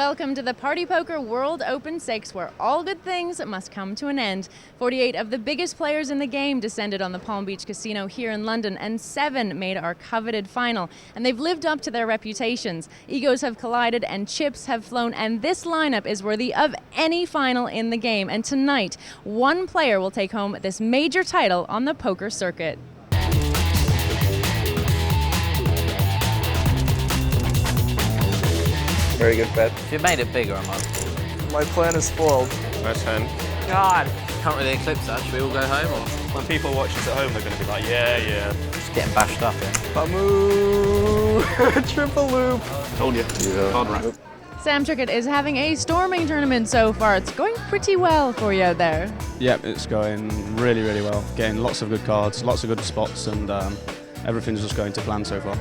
welcome to the PartyPoker World Open VI, where all good things must come to an end. 48 of the biggest players in the game descended on the Palm Beach Casino here in London, and 7 made our coveted final. And they've lived up to their reputations. Egos have collided and chips have flown, and this lineup is worthy of any final in the game. And tonight, one player will take home this major title on the poker circuit. Very good bet. You made it bigger, am I? My plan is spoiled. Nice hand. God! Can't really eclipse that. Should we all go home? Or? When people watch this at home, they're going to be like, yeah. Just getting bashed up, yeah? Bamu! Triple loop! Told you. Yeah. Hard rap. Sam Trickett is having a storming tournament so far. It's going pretty well for you out there. Yep, it's going really, really well. Getting lots of good cards, lots of good spots, and everything's just going to plan so far.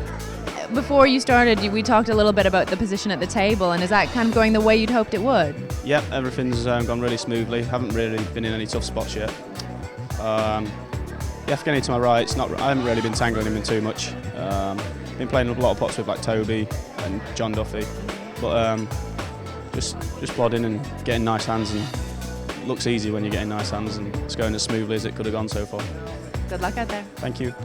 Before you started, we talked a little bit about the position at the table, and is that kind of going the way you'd hoped it would? Yep, everything's gone really smoothly. Haven't really been in any tough spots yet. Yevgeniy to my right, I haven't really been tangling him in too much. Been playing a lot of pots with like Toby and John Duffy, but just plodding and getting nice hands, and it looks easy when you're getting nice hands, and it's going as smoothly as it could have gone so far. Good luck out there. Thank you.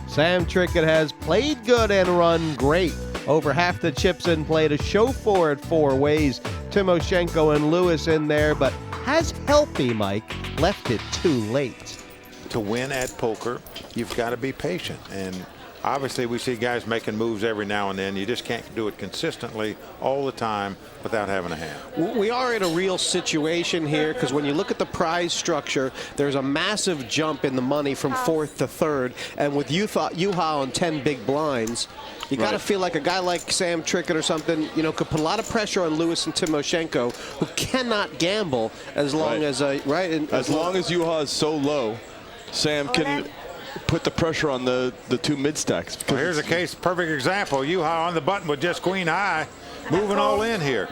Sam Trickett has played good and run great. Over half the chips in play to show for it 4 ways. Timoshenko and Lewis in there, but has Helppi, Mike, left it too late? To win at poker, you've got to be patient. And obviously we see guys making moves every now and then. You just can't do it consistently all the time without having a hand. We are in a real situation here, because when you look at the prize structure, there's a massive jump in the money from 4th to 3rd. And with Juha on 10 big blinds, you got to feel like a guy like Sam Trickett or something, you know, could put a lot of pressure on Lewis and Timoshenko, who cannot gamble as long as as long as Juha is so low, Sam can put the pressure on the 2 mid stacks. Well, here's a perfect example. Juha on the button with just queen high, moving all in here.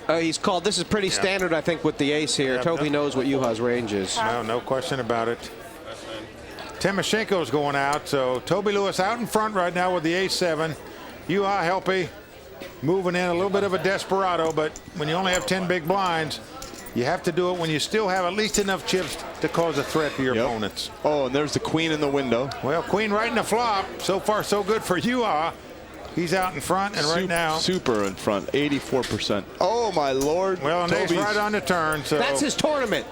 He's called. This is pretty standard, I think, with the ace here. Toby knows what Juha's range is. No question about it. Timoshenko's going out, so Toby Lewis out in front right now with the ace-7. Juha Helppi moving in, a little bit of a desperado, but when you only have 10 big blinds, you have to do it when you still have at least enough chips to cause a threat to your opponents. Oh, and there's the queen in the window. Well, queen right in the flop. So far, so good for Juha. He's out in front, and right now, super in front, 84%. Oh my lord! Well, and ace right on the turn. So that's his tournament.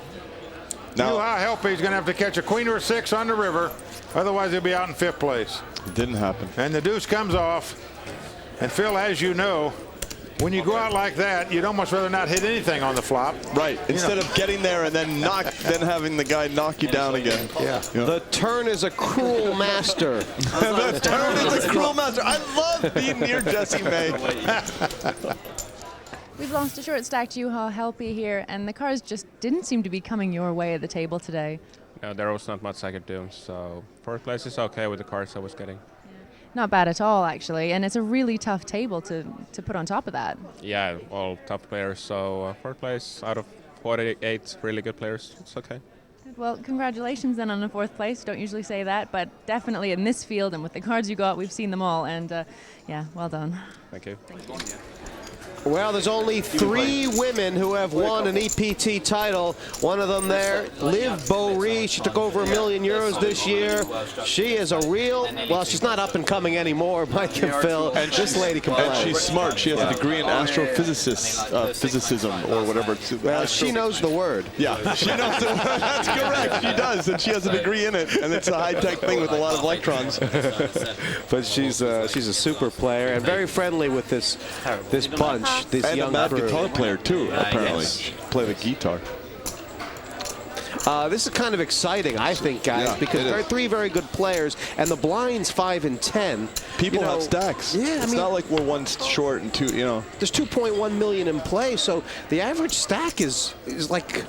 Now, Juha Helppi is going to have to catch a queen or a 6 on the river, otherwise he'll be out in 5th place. It didn't happen. And the deuce comes off. And Phil, as you know, when you go out like that, you'd almost rather not hit anything on the flop. Right. Instead of getting there and then having the guy knock you down again. Yeah. The turn is a cruel master. The turn is a cruel master. I love being near Jesse May. We've lost a short stack Juha Helppi here, and the cards just didn't seem to be coming your way at the table today. Yeah, there was not much I could do, so 4th place is okay with the cards I was getting. Not bad at all, actually, and it's a really tough table to put on top of that. Yeah, all tough players, so 4th place out of 48 really good players. It's okay. Well, congratulations then on the 4th place. Don't usually say that, but definitely in this field and with the cards you got, we've seen them all, and yeah, well done. Thank you. Well, there's only 3 women who have won an EPT title. One of them there, Liv Bory. She took over €1 million this year. She is a real, well, she's not up and coming anymore, Mike and Phil. And this lady can play. And she's smart. She has a degree in physicism or whatever. Well, she knows the word. Yeah, she knows the word. That's correct. She does, and she has a degree in it. And it's a high-tech thing with a lot of electrons. But she's a super player and very friendly with this bunch. This and young a mad crew. guitar player too, apparently. Yes. Play the guitar. This is kind of exciting, I think, guys, because there are 3 very good players, and the blinds 5 and 10. People have stacks. Yeah, it's not like we're 1 short and 2. You know, there's 2.1 million in play, so the average stack is like.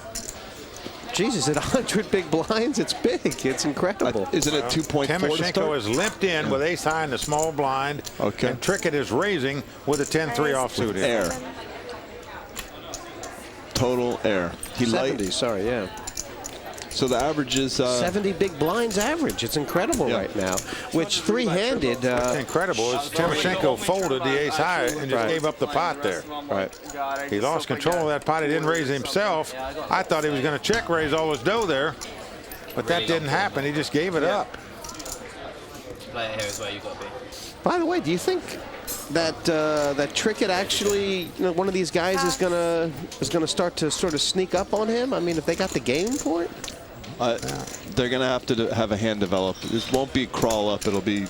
Jesus, at 100 big blinds, it's big. It's incredible. Isn't it 2.4 to Timoshenko start? is limped in with ace high in the small blind. Okay. And Trickett is raising with a 10-3 offsuit here. Air. Total air. He 70, sorry, yeah. So the average is 70 big blinds average. It's incredible right now. Which three-handed. What's incredible is Timoshenko folded the ace high and just gave up the pot there. Right. He lost control of that pot. He didn't raise himself. I thought he was going to check raise all his dough there, but that didn't happen. He just gave it up. Play it here is where you got to be. By the way, do you think that that Trickett actually, one of these guys is gonna start to sort of sneak up on him? I mean, if they got the game for it. They're going to have to have a hand develop. It won't be crawl up. It'll be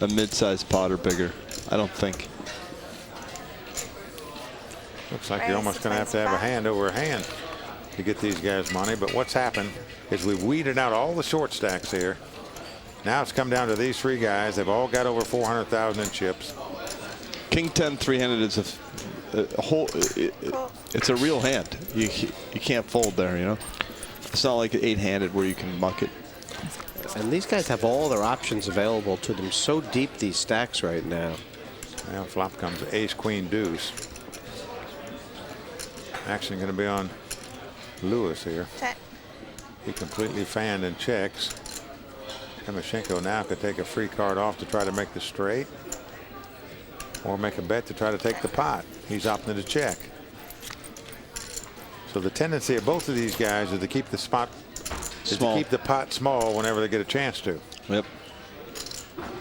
a mid-sized pot or bigger. I don't think. Looks like you're almost going to have a hand over a hand to get these guys money. But what's happened is we've weeded out all the short stacks here. Now it's come down to these three guys. They've all got over 400,000 in chips. King 10 three-handed is a whole. It's a real hand. You can't fold there. You know. It's not like an 8-handed where you can muck it. And these guys have all their options available to them so deep these stacks right now. Now flop comes ace, queen, deuce. Action going to be on Lewis here. He completely fanned and checks. Timoshenko now could take a free card off to try to make the straight, or make a bet to try to take the pot. He's opting to check. So the tendency of both of these guys is to keep the spot, to keep the pot small whenever they get a chance to. Yep.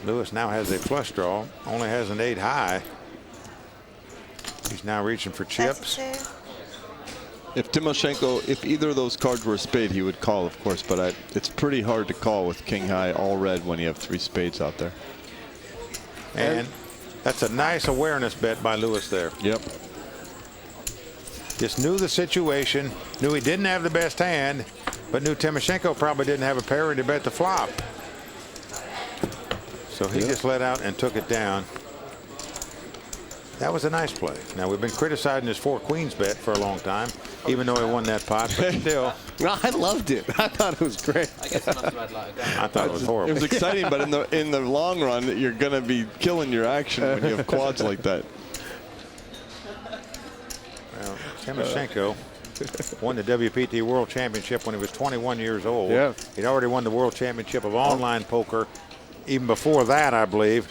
Lewis now has a flush draw, only has an 8 high. He's now reaching for chips. If Timoshenko, if either of those cards were a spade, he would call, of course, but it's pretty hard to call with king high all red when you have 3 spades out there. And that's a nice awareness bet by Lewis there. Yep. Just knew the situation, knew he didn't have the best hand, but knew Timoshenko probably didn't have a pair to bet the flop. So he just let out and took it down. That was a nice play. Now, we've been criticizing his 4 queens bet for a long time, even though he won that pot, but still. No, I loved it. I thought it was great. I guess it must have had like a go. I thought it was horrible. It was exciting, but in the long run, you're going to be killing your action when you have quads like that. Well, Timoshenko won the WPT World Championship when he was 21 years old. Yeah. He'd already won the World Championship of online poker even before that, I believe.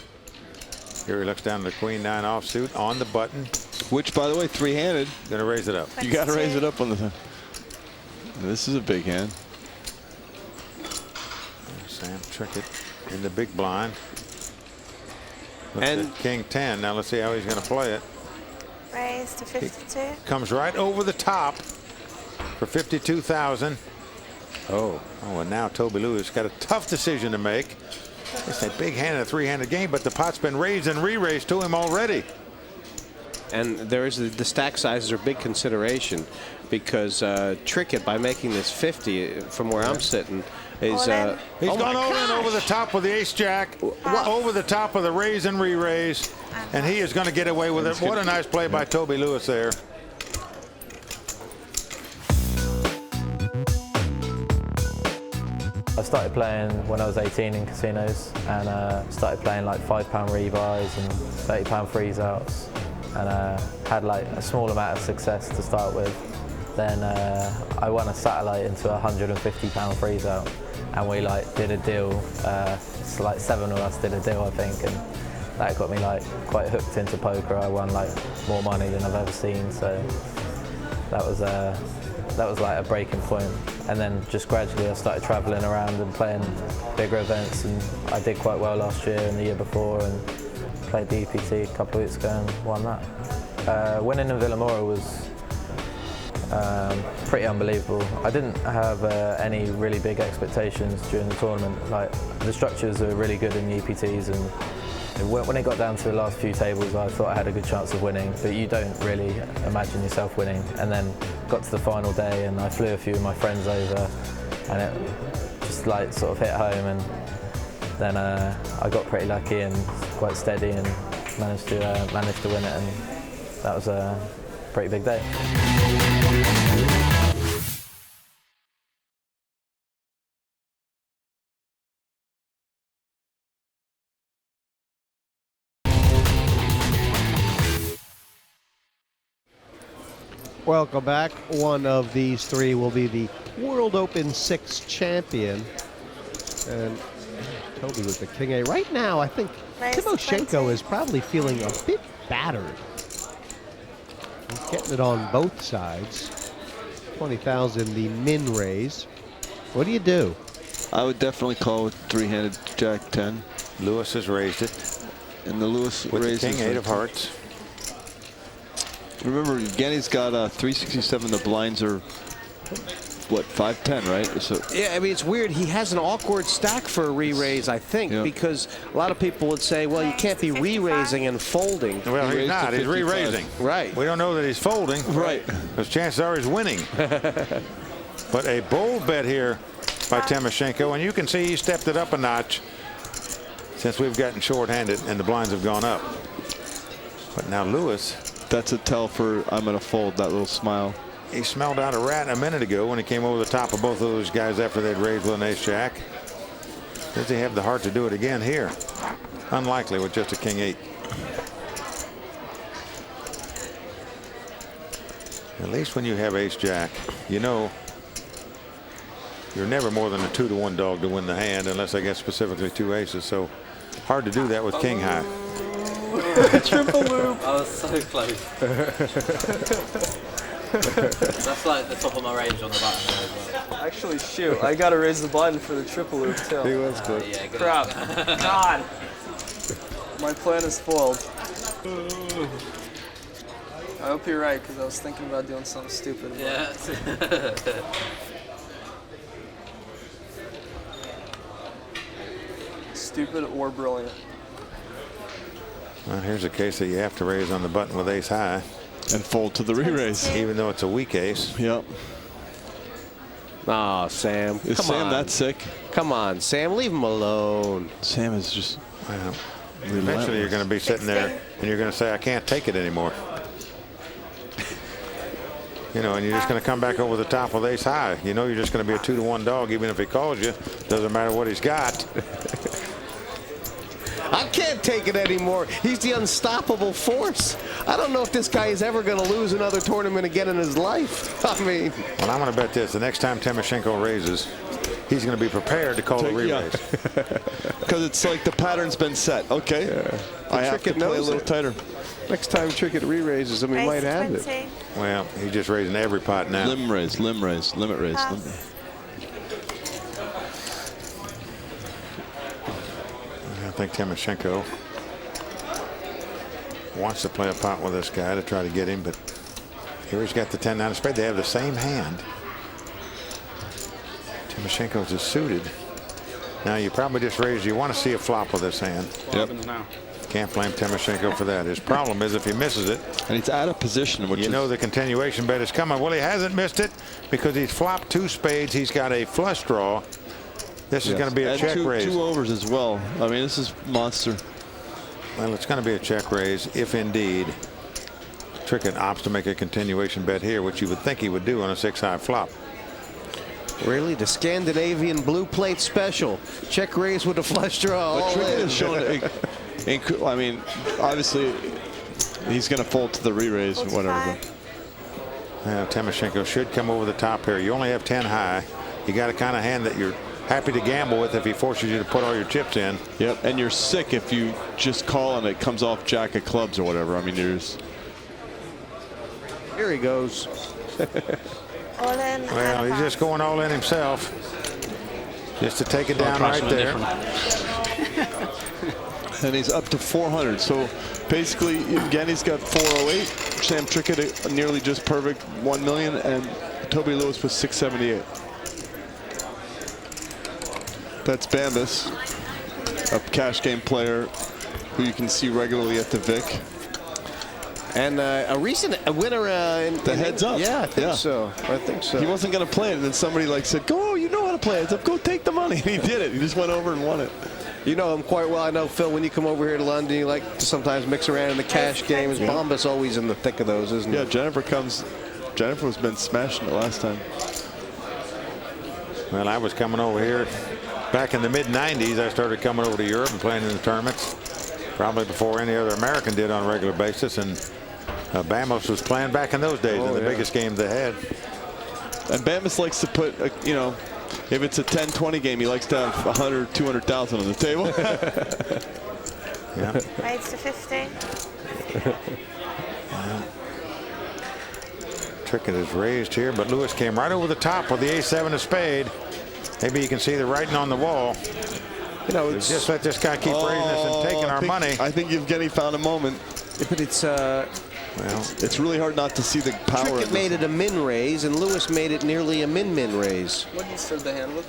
Here he looks down to the queen 9 offsuit on the button. Which, by the way, 3-handed. Going to raise it up. You got to raise it up on the. This is a big hand. Sam Trickett in the big blind. Looks And at king 10. Now let's see how he's going to play it. Raise to 52. Comes right over the top for 52,000. Oh, and now Toby Lewis got a tough decision to make. It's a big hand in a 3-handed game, but the pot's been raised and re-raised to him already. And there is the stack sizes are a big consideration because Trickett, by making this 50 from where I'm sitting, is he's gone all in over the top with the ace jack, over the top of the raise and re-raise, and he is going to get away with it. What a nice play by Toby Lewis there. I started playing when I was 18 in casinos, and started playing like £5 rebuys and £30 freeze outs, and had like a small amount of success to start with. Then I won a satellite into a £150 freeze out, and we like did a deal. It's like 7 of us did a deal, I think, and that got me like quite hooked into poker. I won like more money than I've ever seen, so that was like a breaking point. And then just gradually I started traveling around and playing bigger events, and I did quite well last year and the year before, and played the EPT a couple of weeks ago and won that. Winning in Villamora was pretty unbelievable. I didn't have any really big expectations during the tournament. Like, the structures are really good in the EPTs, and when it got down to the last few tables, I thought I had a good chance of winning, but you don't really imagine yourself winning. And then got to the final day, and I flew a few of my friends over, and it just like sort of hit home. And then I got pretty lucky and quite steady, and managed to win it, and that was a pretty big day. Welcome back. One of these three will be the World Open VI champion. And Toby with the King A. Right now, I think Timoshenko is probably feeling a bit battered. He's getting it on both sides. 20,000 the min raise. What do you do? I would definitely call with three-handed Jack 10. Lewis has raised it. And the Lewis with raises the King 8 of hearts. Remember, Yevgeniy's got 367. The blinds are, what, 510, right? So Yeah, I mean, it's weird. He has an awkward stack for a re-raise, I think, because a lot of people would say, well, you can't be re-raising and folding. Well, he's not. He's re-raising. Right. We don't know that he's folding. Right. Because chances are he's winning. But a bold bet here by Timoshenko, and you can see he stepped it up a notch since we've gotten short-handed and the blinds have gone up. But now Lewis. That's a tell for I'm going to fold, that little smile. He smelled out a rat a minute ago when he came over the top of both of those guys after they'd raised with an ace-jack. Does he have the heart to do it again here? Unlikely with just a King 8. At least when you have ace-jack, you know you're never more than a 2-to-1 dog to win the hand unless I get specifically 2 aces. So hard to do that with King high. Triple loop. I was so close. That's like the top of my range on the button there as well. Actually, shoot, I gotta raise the button for the triple loop too. He was good. Yeah, good. Crap. God. My plan is foiled. I hope you're right, because I was thinking about doing something stupid. Yeah. Stupid or brilliant. Well, here's a case that you have to raise on the button with ace high. And fold to the re-raise. Even though it's a weak ace. Yep. Oh, Sam. Is Come Sam on. that sick? Come on, Sam. Leave him alone. Sam is just... Well, eventually you're going to be sitting there and you're going to say, I can't take it anymore. You know, and you're just going to come back over the top with ace high. You know you're just going to be a 2-to-1 dog even if he calls you. Doesn't matter what he's got. I can't take it anymore. He's the unstoppable force. I don't know if this guy is ever going to lose another tournament again in his life. I mean. Well, I'm going to bet this. The next time Timoshenko raises, he's going to be prepared to call a re-raise. Because it's like the pattern's been set. Okay. I have to play a little tighter. Next time Trickett re-raises him, he might have it. Well, he's just raising every pot now. Limit raise, limit raise, limit raise. I think Timoshenko wants to play a pot with this guy to try to get him, but here he's got the 10-9 of spades. They have the same hand. Timoshenko's is suited. Now you probably just raised. You want to see a flop with this hand. Yep. Can't blame Timoshenko for that. His problem is if he misses it, and he's out of position, which you know the continuation bet is coming. Well, he hasn't missed it because he's flopped 2 spades. He's got a flush draw. This is going to be a check raise. 2 overs as well. I mean, this is monster. Well, it's going to be a check raise if indeed Trickett opts to make a continuation bet here, which you would think he would do on a 6-high flop. Really, the Scandinavian blue plate special. Check raise with a flush draw. But Trickett has shown I mean, obviously, he's going to fold to the re-raise or whatever. Timoshenko should come over the top here. You only have 10 high. You got a kind of hand that you're happy to gamble with if he forces you to put all your chips in. Yep, and you're sick if you just call and it comes off jack of clubs or whatever. I mean, there's... Here he goes. All in. Well, he's just going all in himself. Just to take it down right there. And he's up to 400. So basically, Yevgeniy's got 408. Sam Trickett nearly just perfect 1 million, and Toby Lewis was 678. That's Bambus, a cash game player who you can see regularly at the Vic. And a recent winner in the heads up. Yeah, I think so. I think so. He wasn't going to play it, and then somebody like said, "Go, you know how to play it. Go take the money." And he did it. He just went over and won it. You know him quite well. I know, Phil, when you come over here to London, you like to sometimes mix around in the cash games. Bombas always in the thick of those, isn't he? Yeah, Jennifer has been smashing it last time. Well, I was coming over here back in the mid-90s. I started coming over to Europe and playing in the tournaments, probably before any other American did on a regular basis. And Bamos was playing back in those days in the biggest game they had. And Bamos likes to put, you know, if it's a 10-20 game, he likes to have 100, 200,000 on the table. Yeah. Raise to 50. Trickett is raised here, but Lewis came right over the top with the ace-7 of spade. Maybe you can see the writing on the wall. You know, it's just let this guy keep raising us and taking our money. I think Yevgeniy found a moment. But it's well, it's really hard not to see the power. Trickett made it a min raise, and Lewis made it nearly a min raise. What did you serve the hand with?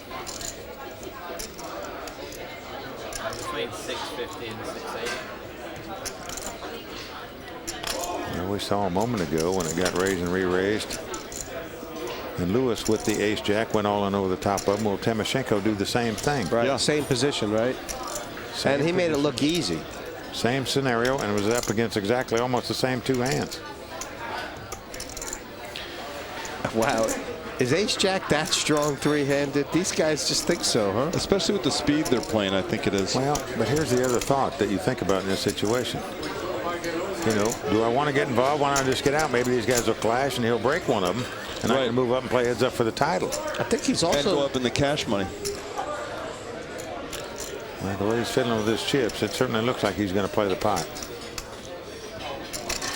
Between 650 and 680. We saw a moment ago when it got raised and re-raised. And Lewis with the ace-jack went all in over the top of him. Will Timoshenko do the same thing? Right, yeah. Same position, right? And he made it look easy. Same scenario, and it was up against exactly almost the same two hands. Wow. Is ace-jack that strong three-handed? These guys just think so, huh? Especially with the speed they're playing, I think it is. Well, but here's the other thought that you think about in this situation. You know, do I want to get involved? Why not just get out? Maybe these guys will clash and he'll break one of them, and I can move up and play heads up for the title. I think he's also and go up in the cash money. Well, the way he's fiddling with his chips, it certainly looks like he's going to play the pot.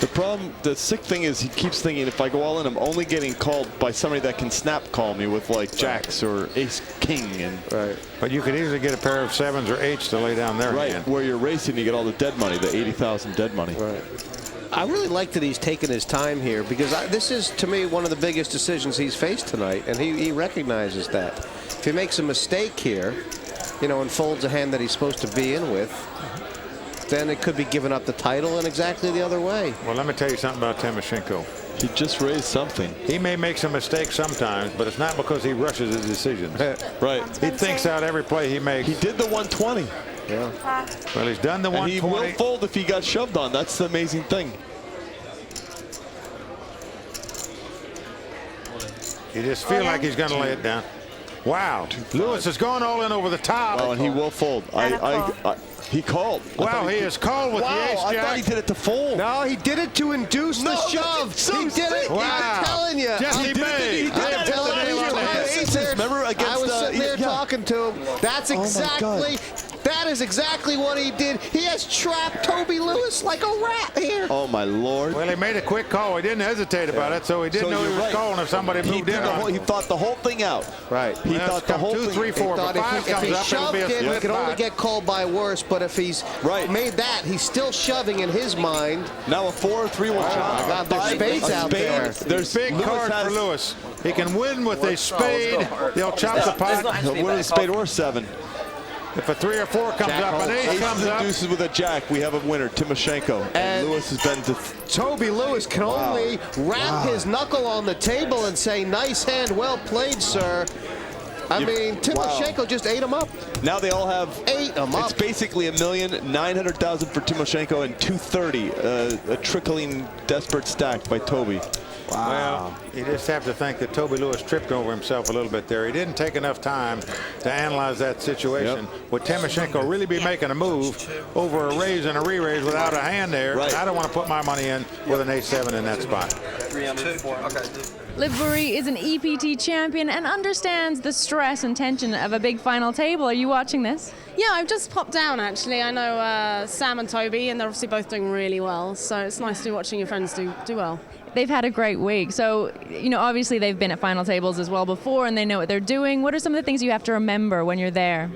The problem, the sick thing is he keeps thinking if I go all in, I'm only getting called by somebody that can snap call me with like jacks or ace king. And But you could easily get a pair of 7s or 8s to lay down their hand. Where you're racing, you get all the dead money, the 80,000 dead money. Right. I really like that he's taken his time here because this is, to me, one of the biggest decisions he's faced tonight, and he recognizes that. If he makes a mistake here, you know, and folds a hand that he's supposed to be in with, then it could be giving up the title in exactly the other way. Well, let me tell you something about Timoshenko. He just raised something. He may make some mistakes sometimes, but it's not because he rushes his decisions. Right. He thinks out every play he makes. He did the 120. Yeah. Well, he's done the 120. And he will fold if he got shoved on. That's the amazing thing. You just feel like he's going to lay it down. Wow. Lewis has gone all in over the top. Well, and he will fold. He called. Wow, he is called with the ace-jack. I thought he did it to fold. No, he did it to induce the shove. He did it. Wow. I'm telling you. Jesse May. I'm telling you. Remember against I was sitting there talking to him. That's exactly. That is exactly what he did. He has trapped Toby Lewis like a rat here. Oh, my Lord. Well, he made a quick call. He didn't hesitate about it, so he didn't know he was calling if somebody moved in. He thought the whole thing out. Right. He thought the whole 2, 3, 4, thing. 5 If he comes up, it'll shoved be a it, he split can only pot. get called by worse, but if he's made that, he's still shoving in his mind. Now a 4-3 will chop. God, there's spades out there. There's big card for Lewis. He can win with a spade. He'll chop the pot. He'll win with a spade or 7. If a 3 or 4 comes up, an ace comes up. Deuces with a jack. We have a winner, Timoshenko. And Lewis has been to. Toby Lewis can only wrap his knuckle on the table and say, "Nice hand, well played, sir." I mean, Timoshenko just ate him up. Now they all have. Ate him up. It's basically $1,900,000 for Timoshenko and 230. A trickling desperate stack by Toby. Wow. Well, you just have to think that Toby Lewis tripped over himself a little bit there. He didn't take enough time to analyze that situation. Would Timoshenko really be making a move over a raise and a re-raise without a hand there? Right. I don't want to put my money in with an ace-7 in that spot. 304. Okay. Liv Bury is an EPT champion and understands the stress and tension of a big final table. Are you watching this? Yeah, I've just popped down actually. I know Sam and Toby, and they're obviously both doing really well. So it's nice to be watching your friends do well. They've had a great week. So, you know, obviously they've been at final tables as well before and they know what they're doing. What are some of the things you have to remember when you're there?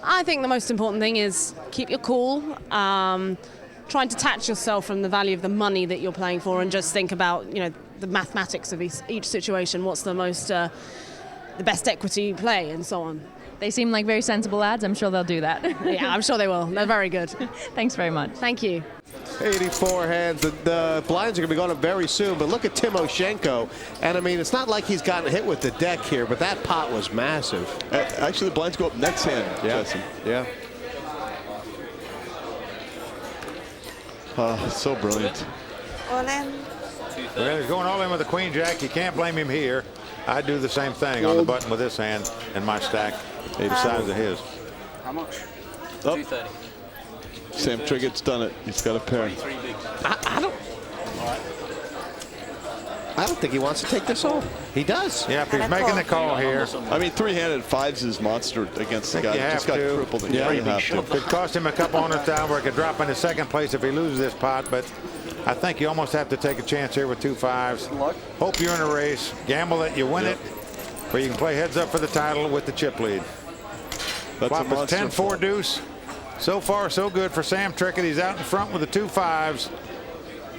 I think the most important thing is keep your cool. Try and detach yourself from the value of the money that you're playing for and just think about, you know, the mathematics of each situation. What's the most, the best equity play and so on. They seem like very sensible lads. I'm sure they'll do that. Yeah, I'm sure they will. They're very good. Thanks very much. Thank you. 84 hands. The blinds are going to be going up very soon, but look at Timoshenko. And I mean, it's not like he's gotten hit with the deck here, but that pot was massive. Actually, the blinds go up next hand, Justin. Yeah. So brilliant. All in. Well, he's going all in with the queen-jack. You can't blame him here. I'd do the same thing on the button with this hand and my stack the size of his. How much? Oh. 230. Sam Trickett's done it. He's got a pair. I don't. I don't think he wants to take this home. He does. Yeah, he's making the call here. I mean, three-handed fives is monster against the guy. You Just have got to. crippled. Yeah, You have to. Could cost him a couple $100,000 where he could drop into second place if he loses this pot, but I think you almost have to take a chance here with 2 5s. Hope you're in a race. Gamble that you win it, or you can play heads up for the title with the chip lead. That's Flop a is monster 10-4 deuce. So far, so good for Sam Trickett. He's out in front with the 2 5s.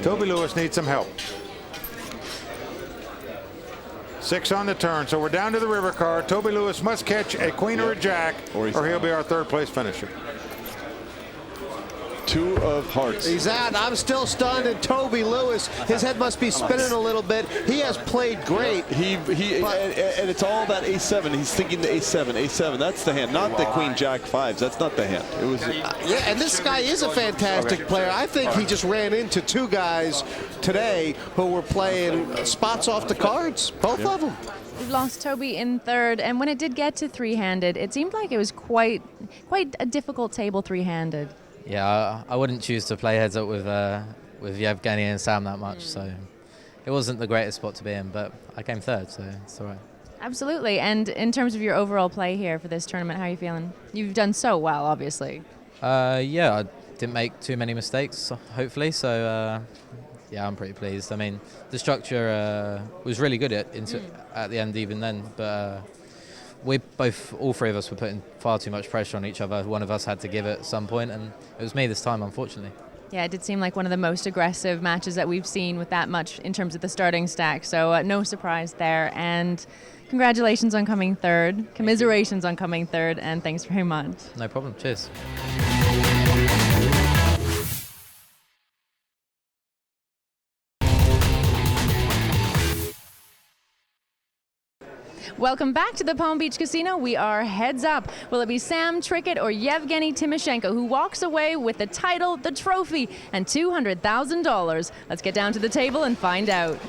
Toby Lewis needs some help. 6 on the turn, so we're down to the river card. Toby Lewis must catch a queen or a jack, or he'll be our 3rd place finisher. 2 of hearts. He's out. I'm still stunned. And Toby Lewis, his head must be spinning a little bit. He has played great. And it's all about ace-7. He's thinking the ace-7, ace-7. That's the hand, not the queen jack 5s. That's not the hand. It was. Yeah, and this guy is a fantastic player. I think he just ran into 2 guys today who were playing spots off the cards, both of them. We've lost Toby in 3rd, and when it did get to 3-handed, it seemed like it was quite a difficult table 3-handed. Yeah, I wouldn't choose to play heads up with Yevgeniy and Sam that much, so it wasn't the greatest spot to be in, but I came 3rd, so it's all right. Absolutely. And in terms of your overall play here for this tournament, how are you feeling? You've done so well, obviously. Yeah, I didn't make too many mistakes, hopefully, so yeah, I'm pretty pleased. I mean, the structure was really good at the end even then, but all 3 of us were putting far too much pressure on each other. One of us had to give it at some point, and it was me this time, unfortunately. Yeah, it did seem like one of the most aggressive matches that we've seen with that much in terms of the starting stack, so no surprise there. And congratulations on coming 3rd, commiserations on coming 3rd, and thanks very much. No problem, cheers. Welcome back to the Palm Beach Casino. We are heads up. Will it be Sam Trickett or Yevgeniy Timoshenko who walks away with the title, the trophy, and $200,000? Let's get down to the table and find out.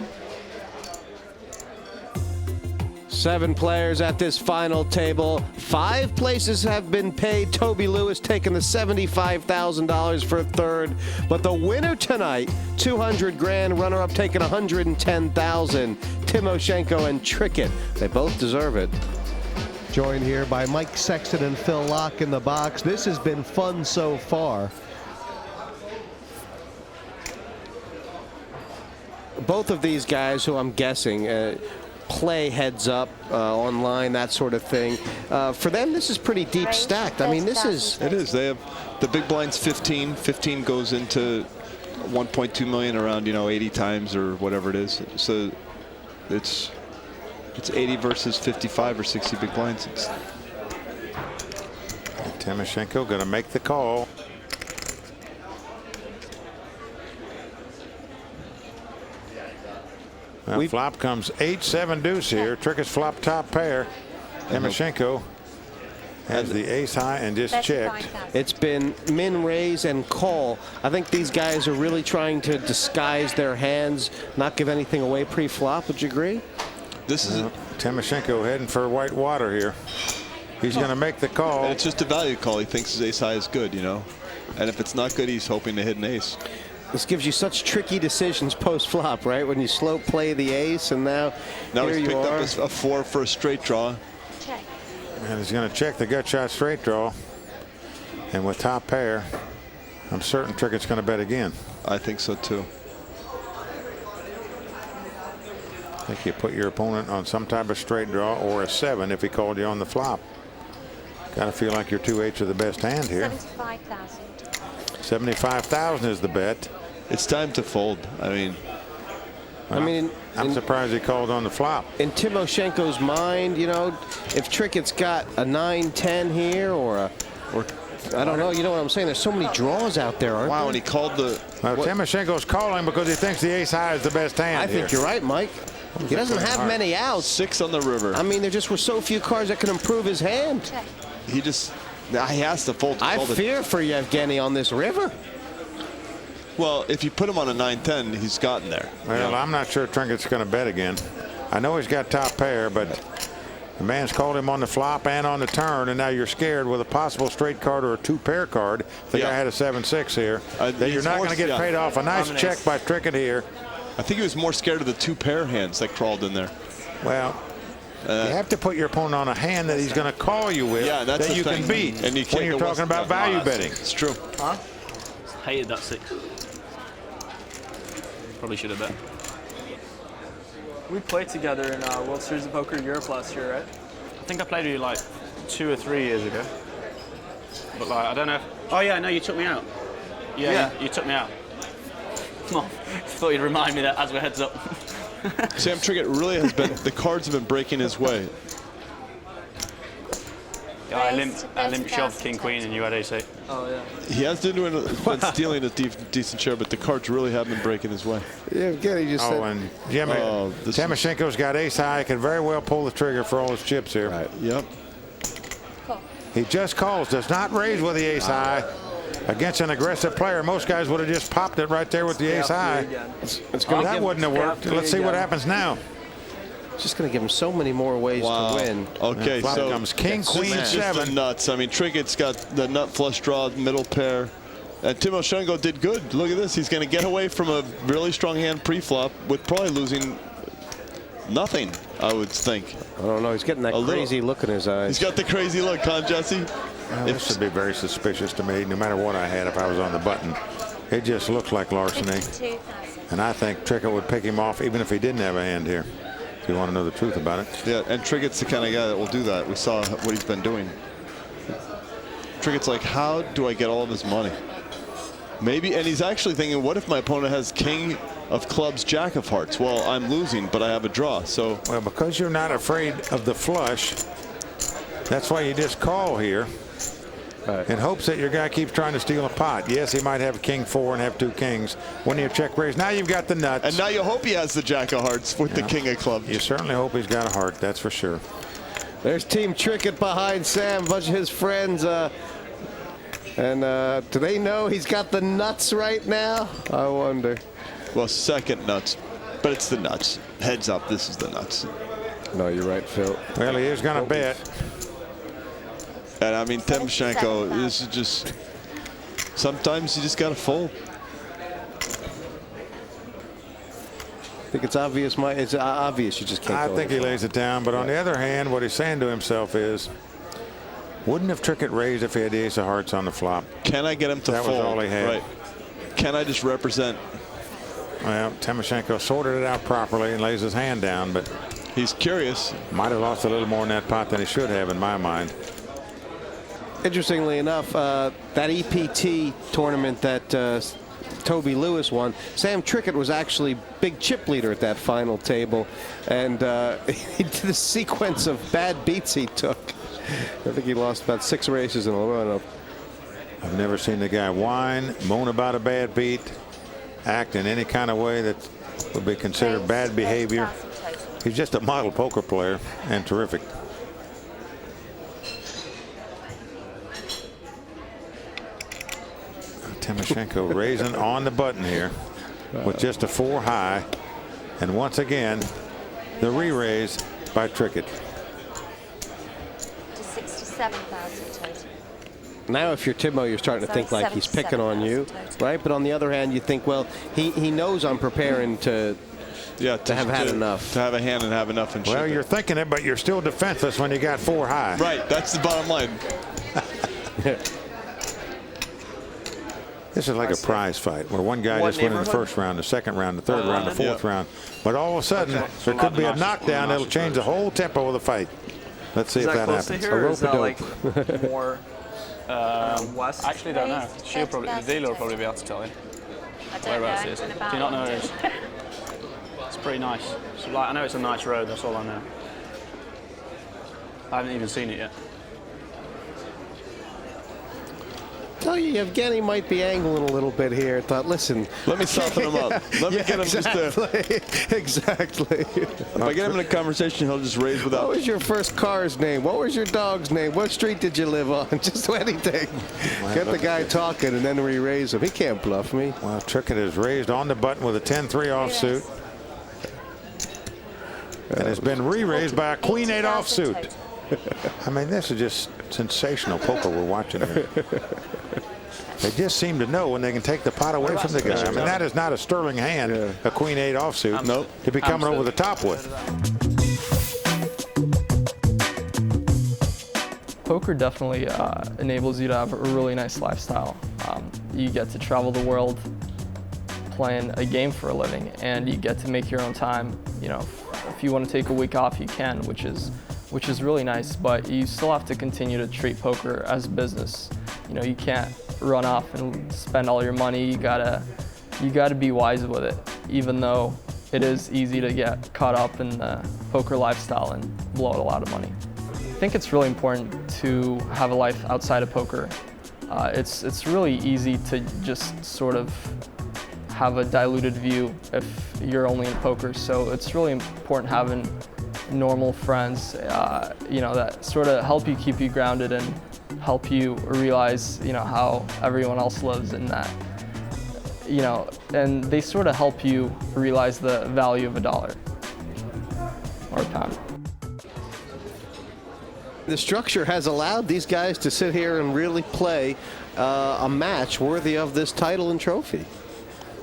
7 players at this final table. 5 places have been paid. Toby Lewis taking the $75,000 for 3rd. But the winner tonight, $200,000. Runner-up taking $110,000. Timoshenko and Trickett. They both deserve it. Joined here by Mike Sexton and Phil Laak in the box. This has been fun so far. Both of these guys, who I'm guessing play heads up online, that sort of thing. For them, this is pretty deep stacked. I mean, this is. It is. They have the big blind's 15. 15 goes into 1.2 million around 80 times or whatever it is. So it's 80 versus 55 or 60 big blinds. Timoshenko going to make the call. Well, flop comes 8-7 deuce here. Trickett's flop top pair. Timoshenko has the ace high and just checked. It's been min, raise, and call. I think these guys are really trying to disguise their hands, not give anything away pre-flop. Would you agree? This is Timoshenko heading for white water here. He's going to make the call. And it's just a value call. He thinks his ace high is good, and if it's not good, he's hoping to hit an ace. This gives you such tricky decisions post-flop, right? When you slow play the ace, and now here he's you picked are. up a 4 for a straight draw. Check. And he's going to check the gut shot straight draw. And with top pair, I'm certain Trickett's going to bet again. I think so too. I think you put your opponent on some type of straight draw or a 7 if he called you on the flop. Got to feel like your 2-8s are the best hand here. 75,000. 75,000 is the bet. It's time to fold. I'm surprised he called on the flop. In Timoshenko's mind, if Trickett's got a 9-10 here or I don't know, you know what I'm saying? There's so many draws out there, aren't there? Wow, and he called the. Well, Timoshenko's calling because he thinks the ace high is the best hand. I think you're right, Mike. He doesn't have many outs. 6 on the river. I mean, there just were so few cards that could improve his hand. He has to fold. I fear for Yevgeniy on this river. Well, if you put him on a 9-10, he's gotten there. Well, I'm not sure Trickett's going to bet again. I know he's got top pair, but The man's called him on the flop and on the turn, and now you're scared with a possible straight card or a 2-pair card. The guy had a 7-6 here. That you're not going to get paid off. A nice check by Trickett here. I think he was more scared of the 2-pair hands that crawled in there. Well, you have to put your opponent on a hand that he's going to call you with that's that you can beat and you can't when you're talking about value betting. It's true. Huh? Hated that 6. Probably should have bet. We played together in World Series of Poker Europe last year, right? I think I played with you like 2 or 3 years ago. But like, I don't know. Oh yeah, no, you took me out. Yeah. You took me out. Oh, thought you'd remind me that as we're heads up. Sam Trickett really has been, the cards have been breaking his way. Yeah, I limp shoved King Queen and you had ace 8. Oh yeah. He has been stealing a decent share, but the cards really have been breaking his way. Yeah, Yevgeniy just said. And Timoshenko's got ace high. Can very well pull the trigger for all his chips here. Right. Yep. Cool. He just calls, does not raise with the ace high. Against an aggressive player, most guys would have just popped it right there with the ace high. That wouldn't have worked. Let's see what happens now. It's just going to give him so many more ways to win. Okay, so comes King, Queen, just 7. the nuts. I mean, Trickett's got the nut flush draw, middle pair. And Timoshenko did good. Look at this. He's going to get away from a really strong hand pre-flop with probably losing nothing, I would think. I don't know. He's getting that crazy look in his eyes. He's got the crazy look, huh, Jesse? This would be very suspicious to me, no matter what I had if I was on the button. It just looks like larceny. And I think Trickett would pick him off even if he didn't have a hand here. If you want to know the truth about it. Yeah, and Trickett's the kind of guy that will do that. We saw what he's been doing. Trickett's like, how do I get all of his money? Maybe, and he's actually thinking, what if my opponent has king of clubs, jack of hearts? Well, I'm losing, but I have a draw. So, well, because you're not afraid of the flush, that's why you just call here. In hopes that your guy keeps trying to steal a pot. Yes, he might have king 4 and have 2 kings. When you check raise, now you've got the nuts. And now you hope he has the jack of hearts with the king of clubs. You certainly hope he's got a heart, that's for sure. There's Team Trickett behind Sam, a bunch of his friends. And do they know he's got the nuts right now? I wonder. Well, second nuts, but it's the nuts. Heads up, this is the nuts. No, you're right, Phil. Well, he is going to bet. And I mean, Timoshenko, this is just, sometimes you just got to fold. I think it's obvious, Mike. It's obvious you just can't. I think he lays it down, but on the other hand, what he's saying to himself is, wouldn't have Trickett raised if he had the ace of hearts on the flop. Can I get him to fold? That was all he had. Right. Can I just represent? Well, Timoshenko sorted it out properly and lays his hand down, but he's curious. Might have lost a little more in that pot than he should have, in my mind. Interestingly enough, that EPT tournament that Toby Lewis won, Sam Trickett was actually big chip leader at that final table, and he did a sequence of bad beats he took. I think he lost about 6 races in a row. I've never seen the guy whine, moan about a bad beat, act in any kind of way that would be considered bad behavior. He's just a model poker player and terrific. Timoshenko raising on the button here with just a 4 high. And once again, the re-raise by Trickett. To 67,000 total. Now, if you're Timo, you're starting to think like he's picking on you, right? But on the other hand, you think, well, he knows I'm preparing to have had enough. To have a hand and have enough. And well, you're thinking it, but you're still defenseless when you got 4 high. Right, that's the bottom line. This is like a prize fight where one guy just went in the first round, the second round, the third round, the fourth round. But all of a sudden, there could be a knockdown that'll change the whole tempo of the fight. Let's see if that happens. Or is that like more west? I actually don't know. The dealer will probably be able to tell you whereabouts it is. Do you not know where it is? It's pretty nice. So, like, I know it's a nice road, that's all I know. I haven't even seen it yet. Tell you, Yevgeniy might be angling a little bit here. Thought, listen, let me soften him up. Let me get him exactly. If I get him in a conversation, he'll just raise without. What was your first car's name? What was your dog's name? What street did you live on? Just anything. Get the guy talking and then re-raise him. He can't bluff me. Well, Trickett is raised on the button with a 10-3 offsuit. and has been re-raised by a queen-8 offsuit. I mean, this is just sensational poker we're watching here. They just seem to know when they can take the pot away from the guy. I mean, that is not a sterling hand, a queen-8 offsuit, to be coming over the top with. Poker definitely enables you to have a really nice lifestyle. You get to travel the world playing a game for a living, and you get to make your own time. You know, if you want to take a week off, you can, which is really nice. But you still have to continue to treat poker as a business. You know, you can't run off and spend all your money. You gotta be wise with it, even though it is easy to get caught up in the poker lifestyle and blow out a lot of money. I think it's really important to have a life outside of poker. It's really easy to just sort of have a diluted view if you're only in poker. So it's really important having normal friends, you know, that sort of help you keep you grounded and help you realize, you know, how everyone else lives in that, you know, and they sort of help you realize the value of a dollar or a pound. The structure has allowed these guys to sit here and really play a match worthy of this title and trophy.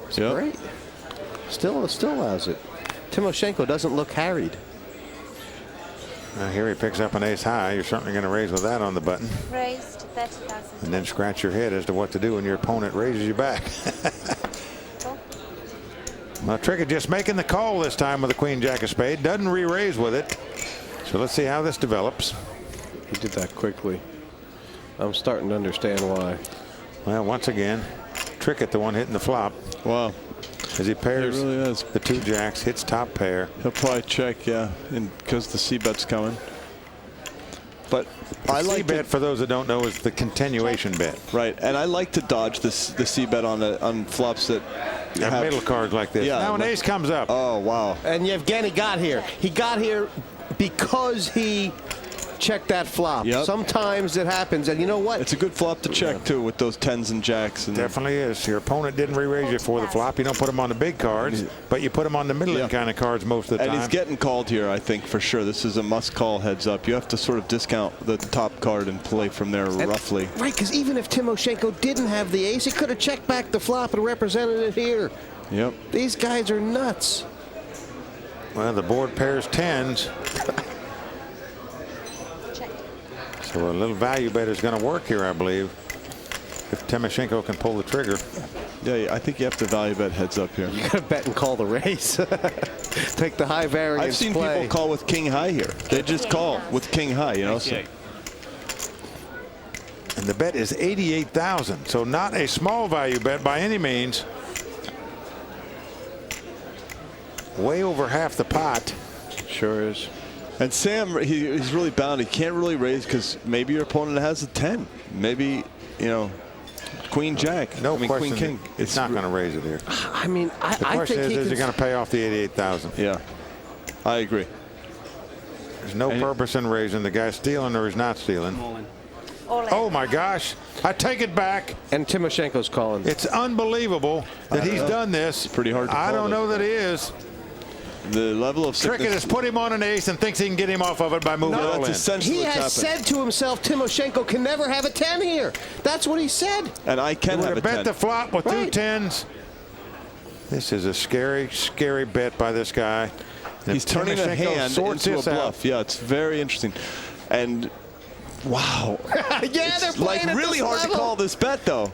It's great. Still allows it. Timoshenko doesn't look harried. Here he picks up an ace high. You're certainly going to raise with that on the button. Raised 30,000. And then scratch your head as to what to do when your opponent raises you back. Well, Trickett just making the call this time with the queen jack of spade. Doesn't re-raise with it. So let's see how this develops. He did that quickly. I'm starting to understand why. Well, once again, Trickett the one hitting the flop. Wow. As he pairs really is. the two jacks, hits top pair. He'll probably check, yeah, because the C-bet's coming. But I like bet, for those that don't know, is the continuation bet. Right, and I like to dodge the C-bet on flops that have middle cards like this. Yeah, now an ace comes up. Oh, wow. And Yevgeniy got here. He got here because he checked that flop. Yep. Sometimes it happens, and you know what? It's a good flop to check, too, with those 10s and jacks. And definitely is. Your opponent didn't re-raise you for the flop. You don't put them on the big cards, but you put them on the middling kind of cards most of the time. And he's getting called here, I think, for sure. This is a must-call heads up. You have to sort of discount the top card and play from there roughly. Right, because even if Timoshenko didn't have the ace, he could have checked back the flop and represented it here. Yep. These guys are nuts. Well, the board pairs 10s. So a little value bet is going to work here, I believe, if Timoshenko can pull the trigger. Yeah, I think you have to value bet heads up here. You got to bet and call the raise. Take the high variance. I've seen people call with king high here. They just call with king high, you know. So. And the bet is 88,000, so not a small value bet by any means. Way over half the pot. Sure is. And Sam, he's really bound. He can't really raise because maybe your opponent has a 10. Maybe, you know, queen jack. No question. Queen king. It's not going to raise it here. I mean, the question is he going to pay off the 88,000? Yeah, I agree. There's no purpose in raising. The guy's stealing or he's not stealing. Oh my gosh! I take it back. And Timoshenko's calling. It's unbelievable that he's done this. It's pretty hard to call. I don't know that he is. The level of Trickett has put him on an ace and thinks he can get him off of it by moving all in. He has said to himself, Timoshenko can never have a 10 here. That's what he said. And I can have a 10. Bet the flop with two 10s. This is a scary, scary bet by this guy. He's turning a hand into a bluff. Yeah, it's very interesting. And wow. Yeah, they're playing like really hard to call this bet though.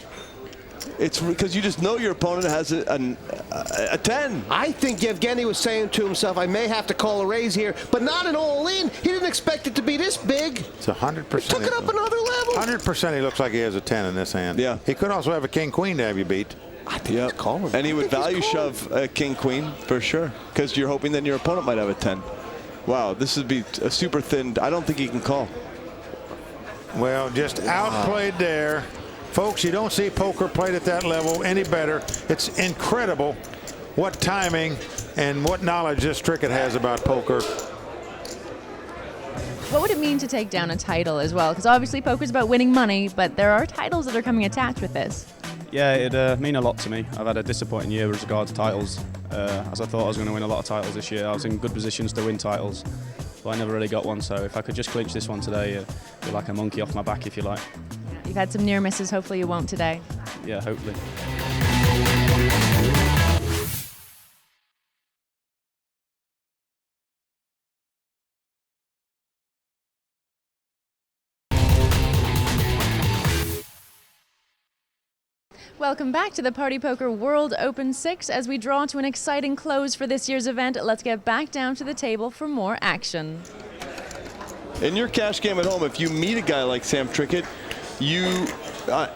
It's because you just know your opponent has a 10. I think Yevgeniy was saying to himself, I may have to call a raise here, but not an all-in. He didn't expect it to be this big. It's 100%. He took it up another level. 100% he looks like he has a 10 in this hand. Yeah. He could also have a king-queen to have you beat. I think he's calling. And he would value shove a king-queen for sure because you're hoping that your opponent might have a 10. Wow, this would be a super thin. I don't think he can call. Well, just outplayed there. Folks, you don't see poker played at that level any better. It's incredible what timing and what knowledge this Trickett has about poker. What would it mean to take down a title as well? Because obviously poker's about winning money, but there are titles that are coming attached with this. Yeah, it'd mean a lot to me. I've had a disappointing year with regards to titles, as I thought I was going to win a lot of titles this year. I was in good positions to win titles, but I never really got one. So if I could just clinch this one today, it'd be like a monkey off my back, if you like. You've had some near misses. Hopefully you won't today. Yeah, hopefully. Welcome back to the Party Poker World Open VI. As we draw to an exciting close for this year's event, let's get back down to the table for more action. In your cash game at home, if you meet a guy like Sam Trickett,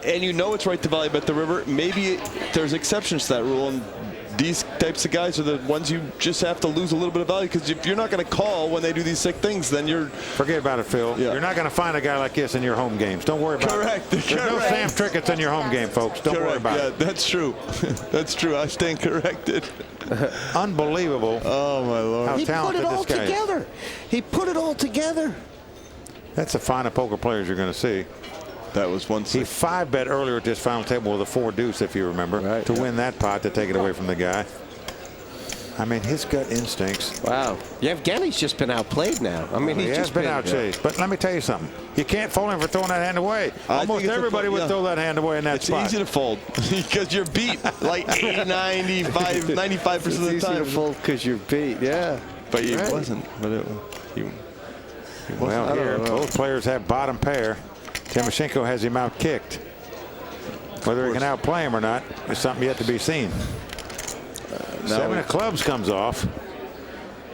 and you know it's right to value bet the river, maybe there's exceptions to that rule, and these types of guys are the ones you just have to lose a little bit of value, because if you're not going to call when they do these sick things, then you're... Forget about it, Phil. Yeah. You're not going to find a guy like this in your home games. Don't worry about it. There's no Sam Trickett's in your home game, folks. Don't worry about it. Yeah, that's true. That's true. I stand corrected. Unbelievable. Oh, my Lord. How He put it all talented this guy is. together. He put it all together. That's the finer poker players you're going to see. That was one. He 5-bet earlier at this final table with a 4 deuce, if you remember, to win that pot to take it away from the guy. I mean, his gut instincts. Wow. Yevgeniy's just been outplayed now. I mean, he's just been outchased. But let me tell you something. You can't fold him for throwing that hand away. Almost everybody would throw that hand away in that spot. It's easy to fold because you're beat like 95% of the time. It's easy to fold because you're beat, yeah. But he wasn't. But he well, here, both players have bottom pair. Timoshenko has him out kicked. Whether he can outplay him or not is something yet to be seen. 7 of clubs comes off.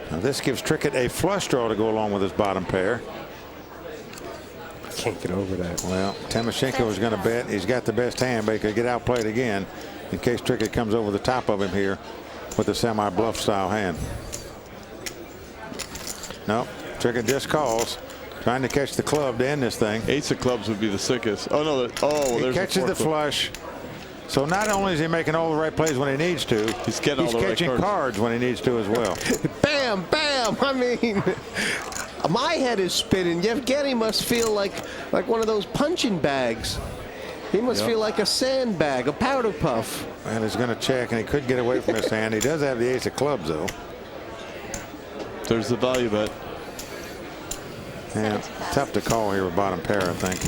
Now this gives Trickett a flush draw to go along with his bottom pair. Can't get over that. Well, Timoshenko is going to bet. He's got the best hand, but he could get outplayed again in case Trickett comes over the top of him here with a semi-bluff style hand. No, Trickett just calls, trying to catch the club to end this thing. Ace of clubs would be the sickest. Oh no! He catches the flush. So not only is he making all the right plays when he needs to, he's catching cards when he needs to as well. Bam, bam. I mean, my head is spinning. Yevgeniy must feel like one of those punching bags. He must feel like a sandbag, a powder puff. And he's going to check, and he could get away from his hand. He does have the ace of clubs, though. There's the value bet. Yeah, tough to call here with bottom pair, I think.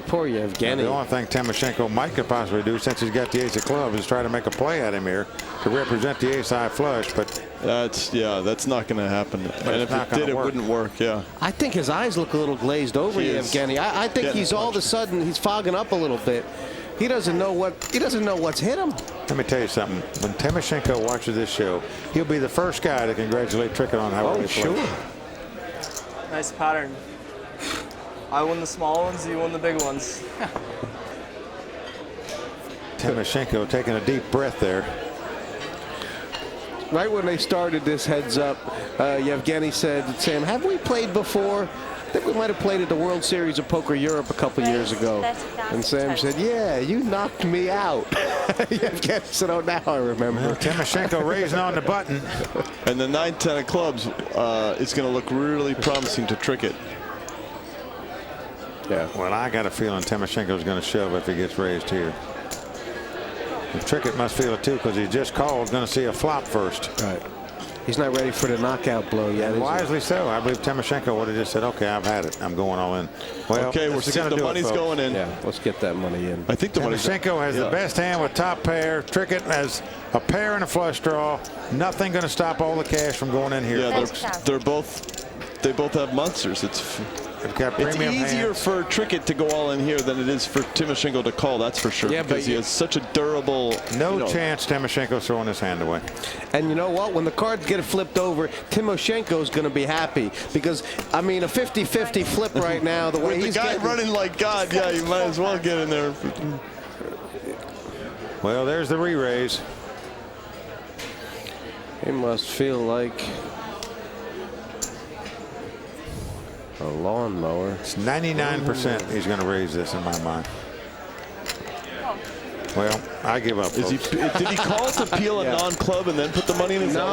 Poor Yevgeniy. The only thing Timoshenko might could possibly do, since he's got the ace of clubs, is try to make a play at him here to represent the ace high flush. But that's not going to happen. And if it did, it wouldn't work. Yeah. I think his eyes look a little glazed over, Yevgeniy. I think he's all of a sudden he's fogging up a little bit. He doesn't know what's hit him. Let me tell you something. When Timoshenko watches this show, he'll be the first guy to congratulate Trickett on how he played. Sure. Nice pattern. I won the small ones, you won the big ones. Timoshenko taking a deep breath there. Right when they started this heads up, Yevgeniy said, Sam, have we played before? I think we might have played at the World Series of Poker Europe a couple years ago. And Sam said, yeah, you knocked me out. Yevgeniy said, oh, now I remember. Well, Timoshenko raising on the button. And the 9-10 of clubs is going to look really promising to Trickett. Yeah. Well, I got a feeling Timoshenko's going to shove if he gets raised here. And Trickett must feel it too, because he just called, going to see a flop first. Right. He's not ready for the knockout blow yet. Wisely so. I believe Timoshenko would have just said, "Okay, I've had it. I'm going all in." Well, okay, we're seeing the money's going in. Yeah, let's get that money in. I think the Timoshenko has the best hand with top pair. Trickett has a pair and a flush draw. Nothing going to stop all the cash from going in here. Yeah, they both have monsters. It's easier for Trickett to go all in here than it is for Timoshenko to call, that's for sure. Yeah, because he has such a durable... No chance Timoshenko's throwing his hand away. And you know what? When the cards get flipped over, Timoshenko's going to be happy. Because, I mean, a 50-50 flip right now, the way he's getting... running like God, yeah, you might as well get in there. Well, there's the re-raise. He must feel like... a lawnmower. It's 99% he's going to raise this in my mind. Well, I give up. Did he call to peel a non-club and then put the money in his own?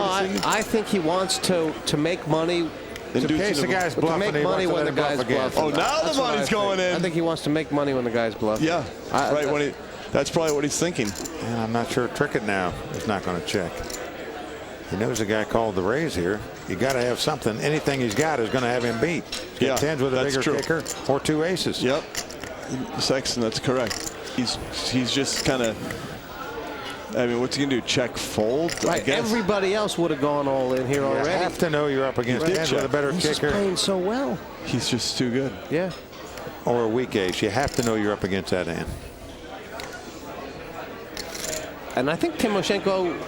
I think he wants to make money. In case the guy's bluffing, to make money when the guy's bluffing. Oh, now the money's going in. I think he wants to make money when the guy's bluffing. Yeah, right. That's probably what he's thinking. And I'm not sure Trickett now is not going to check. He knows the guy called the raise here. You got to have something. Anything he's got is going to have him beat. Yeah, tens with a bigger kicker or 2 aces. Yep. Sexton, that's correct. He's just kind of. I mean, what's he gonna do? Check fold? Right. Everybody else would have gone all in here already. You have to know you're up against tens with a better He's kicker. Just playing so well. He's just too good. Yeah. Or a weak ace. You have to know you're up against that hand. And I think Timoshenko.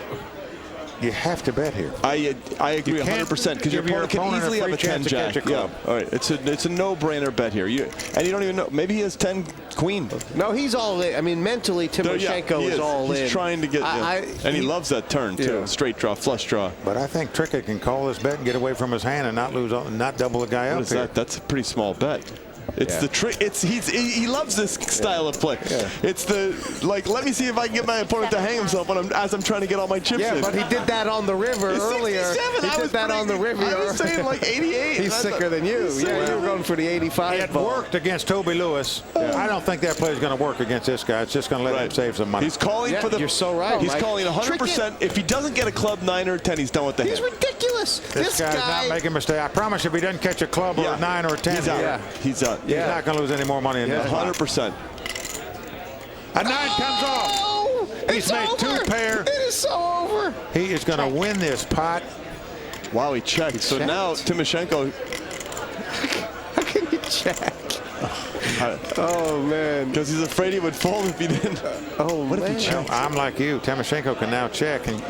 You have to bet here. I agree 100% because your opponent can easily have a 10 jack. Yeah. All right. It's a no-brainer bet here. And you don't even know. Maybe he has 10 queen. No, he's all in. I mean, mentally, Timoshenko is all in. He's trying to get. And he loves that turn too. Straight draw, flush draw. But I think Trickett can call this bet and get away from his hand and not lose, not double the guy up here. That's a pretty small bet. It's the trick. He loves this style of play. Yeah. It's the let me see if I can get my opponent to hang himself as I'm trying to get all my chips in. Yeah, but he did that on the river earlier. He did that on the river. I was saying like 88. He's sicker than you. Yeah, you were going for the 85. It worked against Toby Lewis. I don't think that play is going to work against this guy. It's just going to let him save some money. He's calling for the. You're so right. He's calling 100%. If he doesn't get a club 9 or 10, he's done with the hand. He's ridiculous. This guy's not making a mistake. I promise if he doesn't catch a club or a 9 or a 10, he's out. He's out. He's not going to lose any more money in this. 100%. A 9 comes off. He's made over. 2 pair. It is so over. He is going to win this pot. Wow, he checked. So now Timoshenko. How can you check? Oh man! Because he's afraid he would fold if he didn't. Oh what man! If he checked? I'm like you. Timoshenko can now check and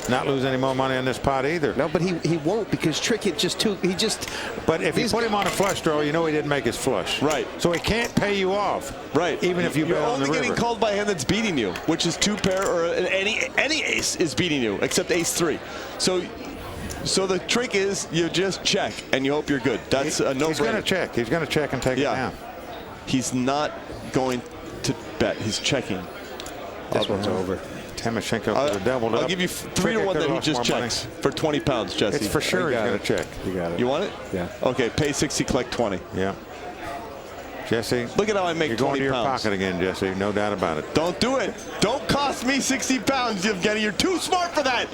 not lose any more money on this pot either. No, but he won't because Trickett just. But if you put him on a flush draw, you know he didn't make his flush. Right. So he can't pay you off. Right. Even if you bet on the river. You're only getting called by a hand that's beating you, which is 2 pair or any ace is beating you except ace 3. So the trick is you just check and you hope you're good. That's a no-brainer. He's going to check. He's going to check and take it down. He's not going to bet. He's checking. This one's over. Timoshenko could have doubled up. I'll give you 3 to 1 that he just checks for 20 pounds, Jesse. It's for sure he's going to check. You got it. You want it? Yeah. Okay, pay 60, collect 20. Yeah. Jesse, look at how I make 20 pounds. You're going to your pocket again, Jesse. No doubt about it. Don't do it. Don't cost me 60 pounds, Yevgeniy. You're too smart for that.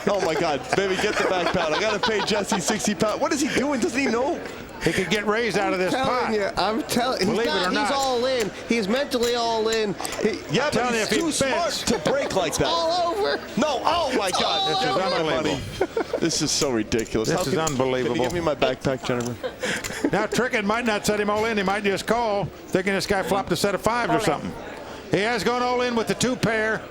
Oh my God, baby, get the back pound. I gotta pay Jesse 60 pounds. What is he doing? Doesn't he know? He could get raised out of this pot. I'm telling you, he's all in. He's mentally all in. Yeah, but he's too smart to break like that. All over. No, oh my God. This is unbelievable. This is so ridiculous. This is unbelievable. Can you give me my backpack, Jennifer? Now Trickett might not set him all in. He might just call, thinking this guy flopped a set of 5s or something. He has gone all in with the 2 pair.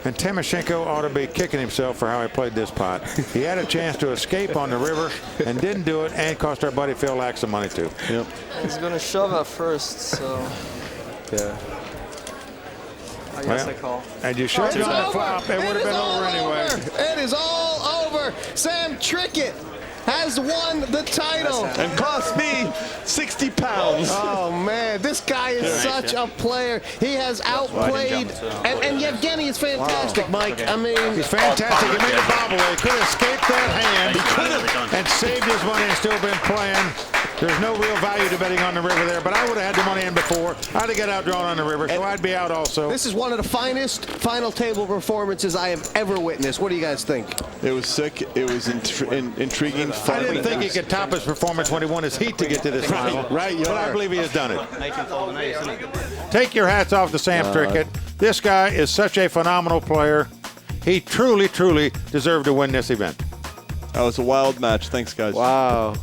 And Timoshenko ought to be kicking himself for how he played this pot. He had a chance to escape on the river and didn't do it, and cost our buddy Phil Laak some money too. Yep. He's going to shove at first, so yeah. I guess I call. And you shoved on the flop. It would have been over anyway. It is all over. Sam Trickett has won the title. And cost me 60 pounds. Oh, man. This guy is such a player. He has outplayed. And Yevgeniy is fantastic, Mike. I mean. He's fantastic. He made a bobble. He could have escaped that hand. He could have. And saved his money and still been playing. There's no real value to betting on the river there, but I would have had the money in before. I'd have got outdrawn on the river, so I'd be out also. This is one of the finest final table performances I have ever witnessed. What do you guys think? It was sick. It was intriguing. Fun. I didn't think he could top his performance when he won his heat to get to this final. Right, but I believe he has done it. Take your hats off to Sam Trickett. This guy is such a phenomenal player. He truly, truly deserved to win this event. That was a wild match. Thanks, guys. Wow.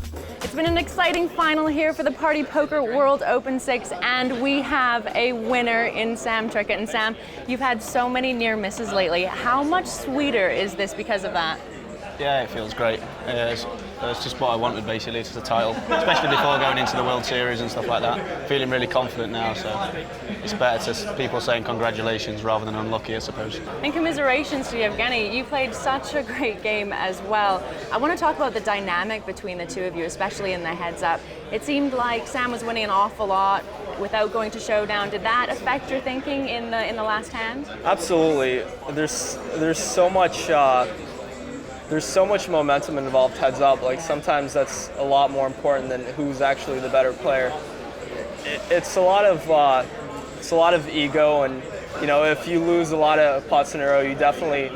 It's been an exciting final here for the PartyPoker World Open VI, and we have a winner in Sam Trickett. And Sam, you've had so many near misses lately. How much sweeter is this because of that? Yeah, it feels great. It's just what I wanted, basically. It's the title, especially before going into the World Series and stuff like that. Feeling really confident now, so it's better to people saying congratulations rather than unlucky, I suppose. And commiserations to Yevgeniy. You played such a great game as well. I want to talk about the dynamic between the two of you, especially in the heads-up. It seemed like Sam was winning an awful lot without going to showdown. Did that affect your thinking in the last hand? Absolutely. There's so much. There's so much momentum involved heads up. Like sometimes that's a lot more important than who's actually the better player. It's a lot of it's a lot of ego, and you know, if you lose a lot of pots in a row, you definitely,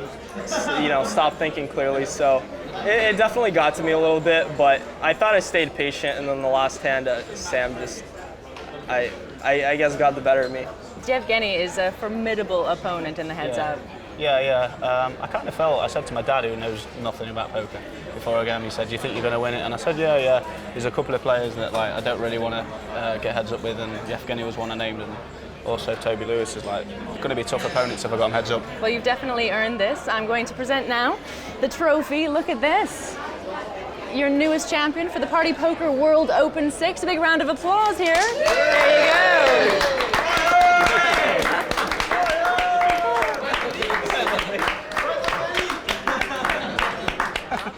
you know, stop thinking clearly. So it definitely got to me a little bit, but I thought I stayed patient, and then the last hand, Sam just, I guess, got the better of me. Yevgeniy is a formidable opponent in the heads-up. Yeah. I kind of felt, I said to my dad, who knows nothing about poker, before a game, he said, do you think you're going to win it? And I said, yeah. There's a couple of players that like I don't really want to get heads up with, and Yevgeniy was one I named, and also Toby Lewis is like going to be tough opponents if I got them heads up. Well, you've definitely earned this. I'm going to present now the trophy. Look at this. Your newest champion for the PartyPoker World Open VI. A big round of applause here. There you go.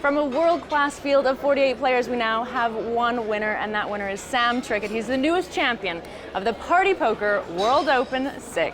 From a world-class field of 48 players, we now have one winner, and that winner is Sam Trickett. He's the newest champion of the PartyPoker World Open VI.